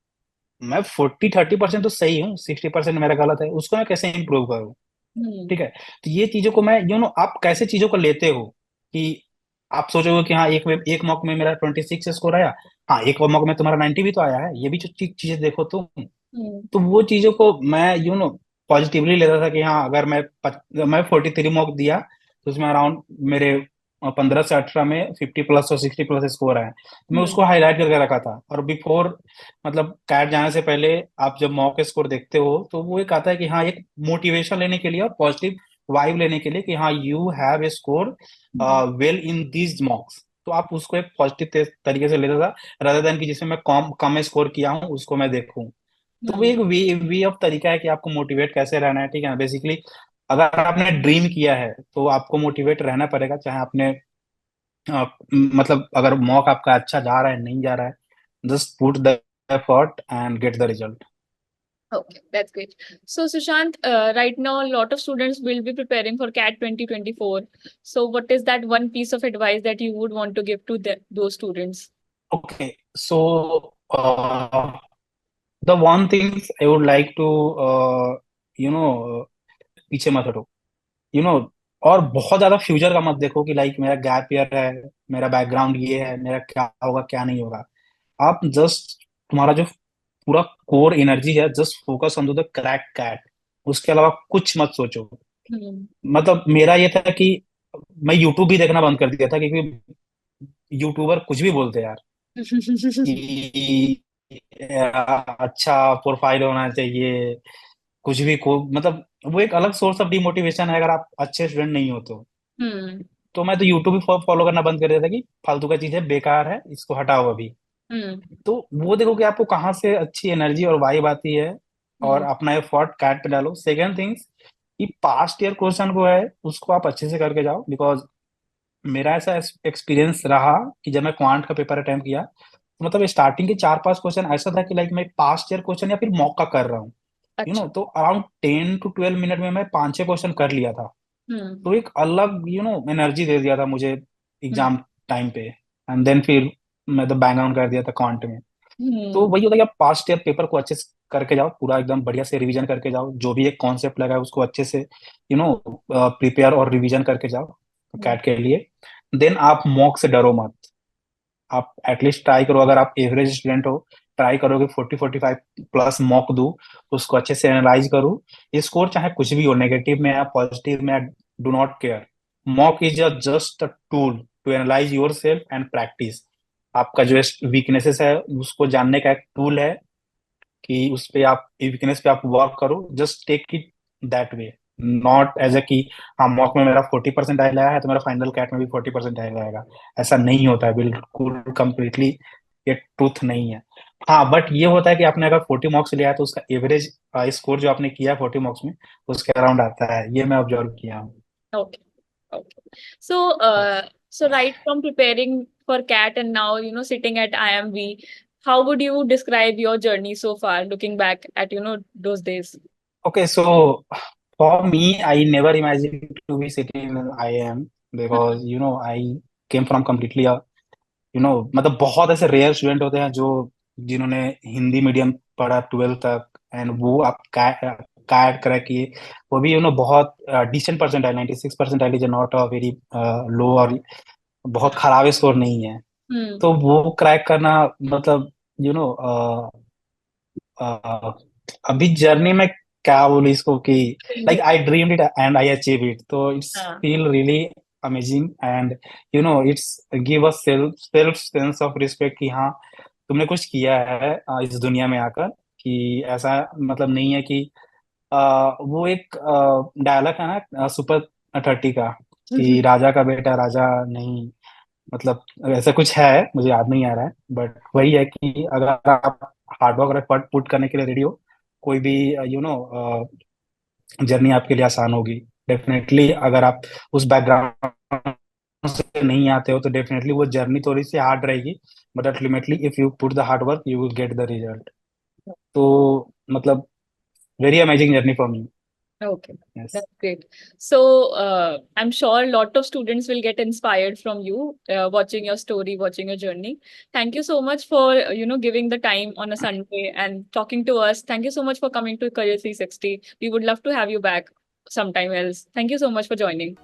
मैं 40-30% तो सही हूँ, 60% मेरा गलत है, उसको मैं कैसे इंप्रूव करूँ, हम्म ठीक है। तो ये चीजों को मैं आप कैसे चीजों को लेते हो कि आप सोचोगे कि हाँ एक मॉक में मेरा 26 स्कोर आया, हाँ एक और मॉक में तुम्हारा 90 भी तो आया है, ये भी जो चीजें देखो तुम। हम्म तो वो चीजों को मैं पॉजिटिवली लेता था कि हाँ अगर मैं 43 मॉक दिया, तो उसमें अराउंड मेरे 15 से 18 में 50+ और 60+ स्कोर आए, तो मैं हम्म उसको हाईलाइट करके रखा था। और बिफोर, मतलब कैट जाने से पहले, आप जब मॉक स्कोर देखते हो तो वो एक आता है कि हाँ एक मोटिवेशन लेने के लिए और पॉजिटिव वाइब लेने के लिए कि हाँ you have a score hmm well in these मॉक्स, तो आप उसको एक पॉजिटिव तरीके से लेता था, rather देन कि जिसमें मैं कम कम स्कोर किया हूँ उसको मैं देखूं। तो वो हम्म एक वे ऑफ तरीका है कि आपको मोटिवेट कैसे रहना है, ठीक है ना। बेसिकली अगर आपने ड्रीम किया है तो आपको मोटिवेट रहना पड़ेगा, चाहे आपने मतलब अगर मॉक आपका अच्छा जा रहा है नहीं जा रहा है, just put the effort and get the result. Okay, that's great. So, Sushant, right now, a lot of students will be preparing for CAT 2024. So, what is that one piece of advice that you would want to give to those students? Okay, so the one things I would like to you know पीछे मत हटो, you know और बहुत ज्यादा future का मत देखो कि लाइक मेरा गैप ईयर है, मेरा बैकग्राउंड ये है, मेरा क्या होगा क्या नहीं होगा। आप जस्ट, तुम्हारा जो पूरा कोर एनर्जी है, just focus on to the crack CAT, उसके अलावा कुछ मत सोचो। Hmm. मतलब मेरा ये था कि मैं यूट्यूब भी देखना बंद कर दिया था, क्योंकि यूट्यूबर कुछ भी बोलते हैं यार, कि अच्छा प्रोफाइल होना चाहिए, कुछ भी को मतलब वो एक अलग सोर्स ऑफ डिमोटिवेशन है अगर आप अच्छे स्टूडेंट नहीं हो तो। Hmm. तो मैं तो यूट्यूब भी फॉलो करना बंद कर दिया था कि फालतू का चीज है, बेकार है, इसको हटाओ अभी। Hmm. तो वो देखो कि आपको कहाँ से अच्छी एनर्जी और वाइब आती है, और Hmm. अपना एफर्ट कैट पे डालो। सेकंड थिंग्स, कि पास्ट ईयर क्वेश्चन को है उसको आप अच्छे से करके जाओ, बिकॉज मेरा ऐसा एक्सपीरियंस रहा कि जब मैं क्वांट का पेपर अटेम्प्ट किया, तो मतलब स्टार्टिंग के 4-5 क्वेश्चन ऐसा था कि लाइक मैं पास्ट ईयर क्वेश्चन या फिर मॉक का कर रहा हूँ, अच्छा. तो अराउंड 10 to 12 मिनट में मैं 5-6 क्वेश्चन कर लिया था। Hmm. तो एक अलग एनर्जी दे दिया था मुझे Hmm. एग्जाम टाइम पे। एंड देन फिर मैं तो बैंग आउट कर दिया था क्वांट में। तो Hmm. वही होता है कि आप पास्ट ईयर पेपर को अच्छे से करके जाओ, पूरा एकदम बढ़िया से रिवीजन करके जाओ, जो भी एक कॉन्सेप्ट लगा है उसको अच्छे से प्रिपेयर और रिवीजन करके जाओ Hmm. कैट के लिए। देन आप मॉक से डरो मत, आप एटलीस्ट ट्राई करो, अगर आप एवरेज स्टूडेंट हो, ट्राई करो कि 40-45 प्लस मॉक दूं, उसको अच्छे से एनालाइज करूँ। स्कोर चाहे कुछ भी हो, नेगेटिव में या पॉजिटिव में, do not care. Mock is just a tool to analyse yourself and practice. आपका जो वीकनेसेस है उसको जानने का एक टूल है, कि उस पे आप वीकनेस पे आप वर्क करो, just take it that way, not as a कि हाँ मॉक में मेरा 40% आया है तो मेरा फाइनल कैट में भी 40% आया जाएगा। ऐसा नहीं होता है बिल्कुल, कंप्लीटली ये ट्रूथ नहीं है। हाँ बट ये होता है कि आपने अगर 40 मार्क्स लिया है तो उसका एवरेज स्कोर जो आपने किया है 40 मार्क्स में, उसके अराउंड आता है, ये मैं ऑब्जर्व किया हूँ। Okay. Okay. So, so right from preparing for CAT and now, sitting at IMV, how would you describe your journey so far, looking back at, those days? Okay, so for me, I never imagined to be sitting in IIM, because I came from completely a मतलब बहुत ऐसे rare student होते हैं जो जिन्होंने Hindi medium पढ़ा 12th तक, and वो आप कैट क्रैक किए, वो भी बहुत decent percentile, 96 percentile is not a very low, और बहुत खराब स्कोर नहीं है। Hmm. तो वो क्रैक करना मतलब यू नो अभी जर्नी में क्या बोलूं इसको कि like I dreamed it and I achieve it, तो इट्स हाँ. Feel really amazing and it's give a self self sense of respect कि हाँ तुमने कुछ किया है इस दुनिया में आकर, कि ऐसा मतलब नहीं है कि वो एक डायलॉग है ना सुपर 30 का, कि राजा का बेटा राजा नहीं, मतलब ऐसा कुछ है, मुझे याद नहीं आ रहा है, बट वही है कि अगर आप हार्डवर्क और एफर्ट पुट करने के लिए रेडी हो, कोई भी जर्नी आपके लिए आसान होगी डेफिनेटली। अगर आप उस बैकग्राउंड से नहीं आते हो तो डेफिनेटली वो जर्नी थोड़ी सी हार्ड रहेगी, but ultimately if you put the hard work you will get the result. तो मतलब very amazing journey for me. Okay, yes. that's great. So, I'm sure a lot of students will get inspired from you, watching your story, watching your journey. Thank you so much for, giving the time on a Sunday and talking to us. Thank you so much for coming to Career 360. We would love to have you back sometime else. Thank you so much for joining.